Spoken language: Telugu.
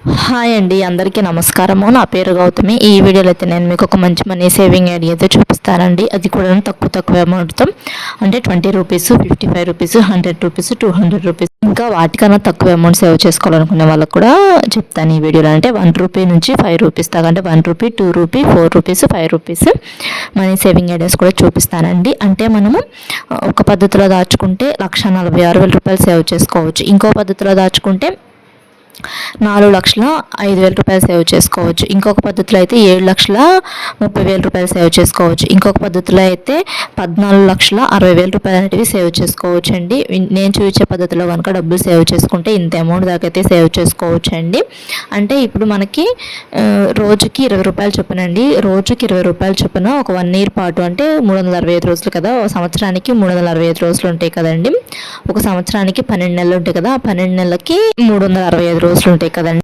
హాయ్ అండి, అందరికీ నమస్కారము. నా పేరు గౌతమి. ఈ వీడియోలో అయితే నేను మీకు ఒక మంచి మనీ సేవింగ్ ఐడియా అయితే చూపిస్తానండి. అది కూడా తక్కువ అమౌంట్తో, అంటే 20 రూపీస్, 55 రూపీస్, 100 రూపీస్, 200 రూపీస్, ఇంకా వాటికన్నా తక్కువ అమౌంట్ సేవ్ చేసుకోవాలనుకునే వాళ్ళకి కూడా చెప్తాను ఈ వీడియోలో. అంటే 1 రూపీ నుంచి 5 రూపీస్ దాకా, అంటే 1 rupee, 2 rupee, 4 rupees, 5 rupees money saving ideas కూడా చూపిస్తానండి. అంటే మనము ఒక పద్ధతిలో దాచుకుంటే 1,46,000 రూపాయలు సేవ్ చేసుకోవచ్చు. ఇంకో పద్ధతిలో దాచుకుంటే 4,05,000 రూపాయలు సేవ్ చేసుకోవచ్చు. ఇంకొక పద్ధతిలో అయితే 7,30,000 రూపాయలు సేవ్ చేసుకోవచ్చు. ఇంకొక పద్ధతిలో అయితే 14,60,000 రూపాయలు అనేవి సేవ్ చేసుకోవచ్చు అండి. నేను చూపించే పద్ధతిలో కనుక డబ్బులు సేవ్ చేసుకుంటే ఇంత అమౌంట్ దాకా అయితే సేవ్ చేసుకోవచ్చు అండి. అంటే ఇప్పుడు మనకి రోజుకి 20 రూపాయలు చొప్పున అండి. రోజుకి 20 రూపాయలు చొప్పున ఒక 1 ఇయర్ పాటు, అంటే 365 రోజులు కదా, ఒక సంవత్సరానికి 365 రోజులు ఉంటాయి కదండి. ఒక సంవత్సరానికి 12 నెలలు ఉంటాయి కదా, ఆ 12 నెలలకి 365 రోజులు ఉంటాయి కదండి.